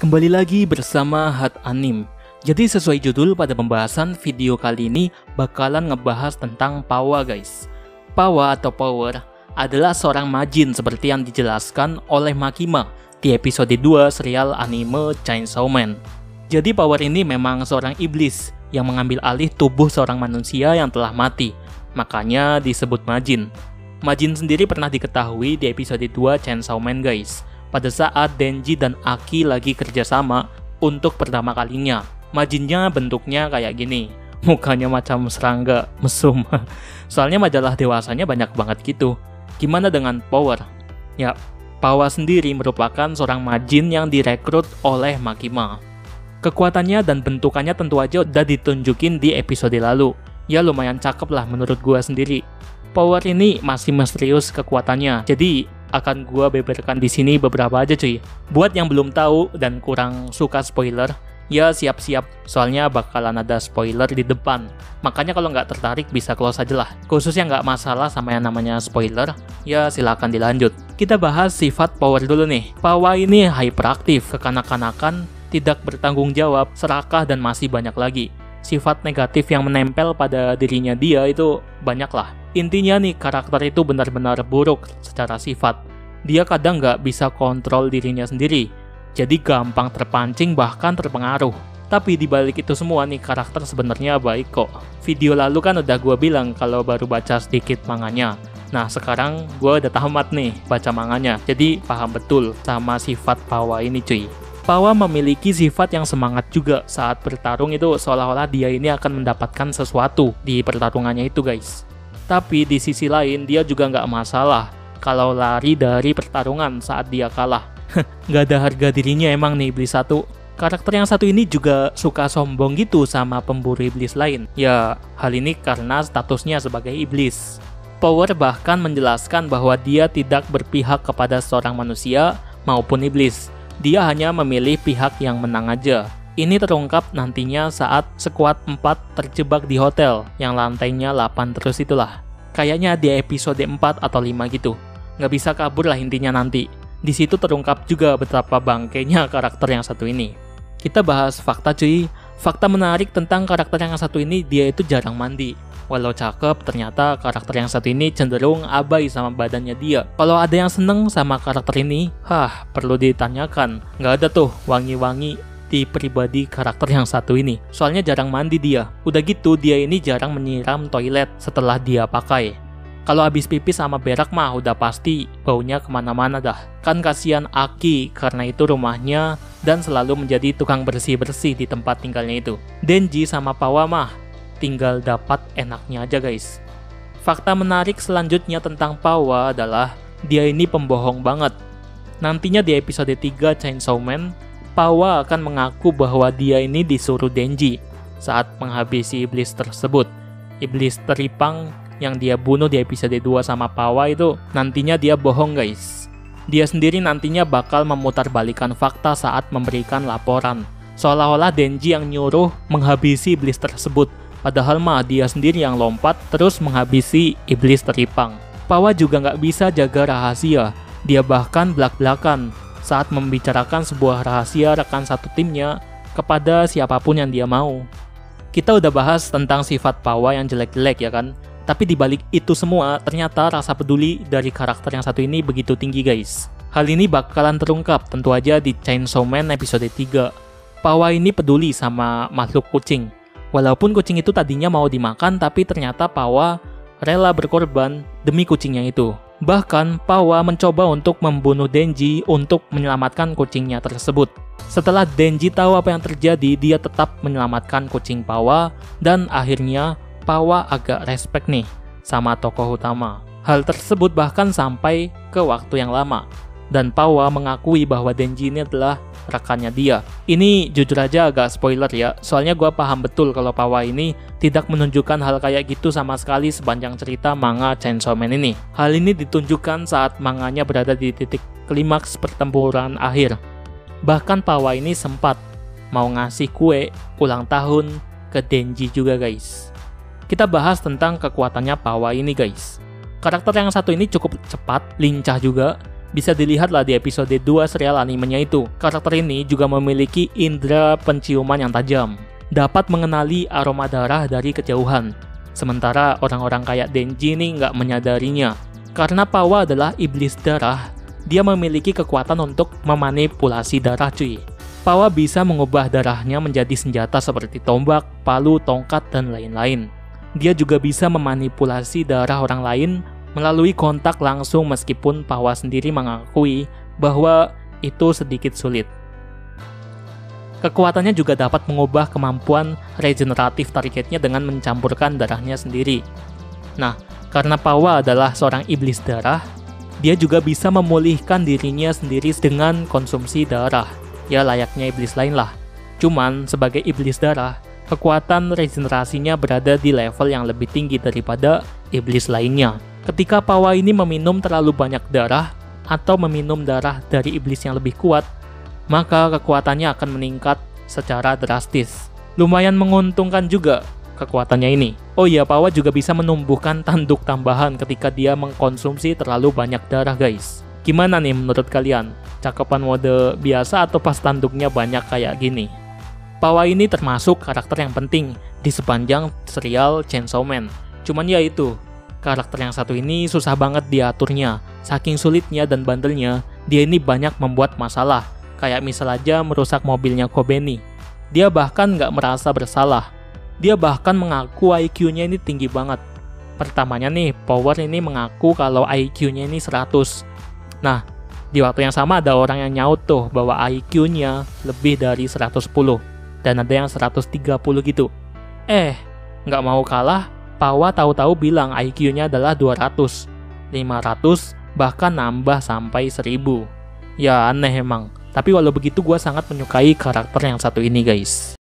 Kembali lagi bersama Hat Anim. Jadi sesuai judul pada pembahasan video kali ini bakalan ngebahas tentang Pawa guys. Pawa atau Power adalah seorang majin seperti yang dijelaskan oleh Makima di episode 2 serial anime Chainsaw Man. Jadi Power ini memang seorang iblis yang mengambil alih tubuh seorang manusia yang telah mati. Makanya disebut majin. Majin sendiri pernah diketahui di episode 2 Chainsaw Man guys. Pada saat Denji dan Aki lagi kerjasama untuk pertama kalinya. Majinnya bentuknya kayak gini. Mukanya macam serangga mesum. Soalnya majalah dewasanya banyak banget gitu. Gimana dengan Power? Ya, Pawa sendiri merupakan seorang majin yang direkrut oleh Makima. Kekuatannya dan bentukannya tentu aja udah ditunjukin di episode lalu. Ya lumayan cakep lah menurut gua sendiri. Power ini masih misterius kekuatannya. Jadi akan gua beberkan di sini beberapa aja cuy. Buat yang belum tahu dan kurang suka spoiler, ya siap-siap soalnya bakalan ada spoiler di depan. Makanya kalau nggak tertarik bisa close aja lah. Khususnya nggak masalah sama yang namanya spoiler, ya silakan dilanjut. Kita bahas sifat Power dulu nih. Pawa ini hyperaktif, kekanak-kanakan, tidak bertanggung jawab, serakah dan masih banyak lagi. Sifat negatif yang menempel pada dirinya dia itu banyak lah. Intinya nih, karakter itu benar-benar buruk secara sifat. Dia kadang nggak bisa kontrol dirinya sendiri, jadi gampang terpancing bahkan terpengaruh. Tapi dibalik itu semua nih, karakter sebenarnya baik kok. Video lalu kan udah gue bilang kalau baru baca sedikit manganya. Nah sekarang gue udah tamat nih baca manganya, jadi paham betul sama sifat Pawa ini cuy. Pawa memiliki sifat yang semangat juga saat bertarung itu seolah-olah dia ini akan mendapatkan sesuatu di pertarungannya itu guys. Tapi di sisi lain dia juga nggak masalah kalau lari dari pertarungan saat dia kalah. Nggak ada harga dirinya emang nih iblis satu. Karakter yang satu ini juga suka sombong gitu sama pemburu iblis lain. Ya hal ini karena statusnya sebagai iblis. Power bahkan menjelaskan bahwa dia tidak berpihak kepada seorang manusia maupun iblis. Dia hanya memilih pihak yang menang aja. Ini terungkap nantinya saat skuad 4 terjebak di hotel yang lantainya 8 terus itulah. Kayaknya di episode 4 atau 5 gitu. Nggak bisa kabur lah intinya nanti. Di situ terungkap juga betapa bangkainya karakter yang satu ini. Kita bahas fakta cuy. Fakta menarik tentang karakter yang satu ini, dia itu jarang mandi. Walau cakep, ternyata karakter yang satu ini cenderung abai sama badannya dia. Kalau ada yang seneng sama karakter ini, perlu ditanyakan. Nggak ada tuh wangi-wangi di pribadi karakter yang satu ini. Soalnya jarang mandi dia. Udah gitu dia ini jarang menyiram toilet setelah dia pakai. Kalau habis pipis sama berak mah udah pasti baunya kemana-mana dah. Kan kasihan Aki karena itu rumahnya dan selalu menjadi tukang bersih-bersih di tempat tinggalnya itu. Denji sama Pawa mah tinggal dapat enaknya aja guys. Fakta menarik selanjutnya tentang Pawa adalah dia ini pembohong banget. Nantinya di episode 3 Chainsaw Man, Pawa akan mengaku bahwa dia ini disuruh Denji saat menghabisi iblis tersebut. Iblis teripang yang dia bunuh di episode 2 sama Pawa itu nantinya dia bohong guys. Dia sendiri nantinya bakal memutarbalikkan fakta saat memberikan laporan. Seolah-olah Denji yang nyuruh menghabisi iblis tersebut. Padahal mah dia sendiri yang lompat terus menghabisi iblis teripang. Pawa juga nggak bisa jaga rahasia. Dia bahkan belak-belakan saat membicarakan sebuah rahasia rekan satu timnya kepada siapapun yang dia mau. Kita udah bahas tentang sifat Pawa yang jelek-jelek ya kan? Tapi dibalik itu semua, ternyata rasa peduli dari karakter yang satu ini begitu tinggi guys. Hal ini bakalan terungkap tentu aja di Chainsaw Man episode 3. Pawa ini peduli sama makhluk kucing. Walaupun kucing itu tadinya mau dimakan, tapi ternyata Pawa rela berkorban demi kucingnya itu. Bahkan Pawa mencoba untuk membunuh Denji untuk menyelamatkan kucingnya tersebut. Setelah Denji tahu apa yang terjadi, dia tetap menyelamatkan kucing Pawa dan akhirnya Pawa agak respect nih sama tokoh utama. Hal tersebut bahkan sampai ke waktu yang lama. Dan Pawa mengakui bahwa Denji ini adalah rekannya dia. Ini jujur aja agak spoiler ya. Soalnya gue paham betul kalau Pawa ini tidak menunjukkan hal kayak gitu sama sekali sepanjang cerita manga Chainsaw Man ini. Hal ini ditunjukkan saat manganya berada di titik klimaks pertempuran akhir. Bahkan Pawa ini sempat mau ngasih kue ulang tahun ke Denji juga guys. Kita bahas tentang kekuatannya Pawa ini guys. Karakter yang satu ini cukup cepat, lincah juga. Bisa dilihatlah di episode 2 serial animenya itu. Karakter ini juga memiliki indera penciuman yang tajam, dapat mengenali aroma darah dari kejauhan. Sementara orang-orang kayak Denji ini nggak menyadarinya. Karena Pawa adalah iblis darah, dia memiliki kekuatan untuk memanipulasi darah cuy. Pawa bisa mengubah darahnya menjadi senjata seperti tombak, palu, tongkat, dan lain-lain. Dia juga bisa memanipulasi darah orang lain melalui kontak langsung meskipun Pawa sendiri mengakui bahwa itu sedikit sulit. Kekuatannya juga dapat mengubah kemampuan regeneratif targetnya dengan mencampurkan darahnya sendiri. Nah, karena Pawa adalah seorang iblis darah, dia juga bisa memulihkan dirinya sendiri dengan konsumsi darah. Ya layaknya iblis lain lah. Cuman sebagai iblis darah, kekuatan regenerasinya berada di level yang lebih tinggi daripada iblis lainnya. Ketika Pawa ini meminum terlalu banyak darah atau meminum darah dari iblis yang lebih kuat, maka kekuatannya akan meningkat secara drastis. Lumayan menguntungkan juga kekuatannya ini. Oh iya, Pawa juga bisa menumbuhkan tanduk tambahan ketika dia mengkonsumsi terlalu banyak darah guys. Gimana nih menurut kalian? Cakepan mode biasa atau pas tanduknya banyak kayak gini? Pawa ini termasuk karakter yang penting di sepanjang serial Chainsaw Man. Cuman ya itu, karakter yang satu ini susah banget diaturnya. Saking sulitnya dan bandelnya, dia ini banyak membuat masalah. Kayak misal aja merusak mobilnya Kobeni. Dia bahkan nggak merasa bersalah. Dia bahkan mengaku IQ-nya ini tinggi banget. Pertamanya nih, Power ini mengaku kalau IQ-nya ini 100. Nah, di waktu yang sama ada orang yang nyaut tuh bahwa IQ-nya lebih dari 110. Dan ada yang 130 gitu. Nggak mau kalah, Pawa tahu-tahu bilang IQ-nya adalah 200, 500, bahkan nambah sampai 1000. Ya aneh emang. Tapi walau begitu gue sangat menyukai karakter yang satu ini guys.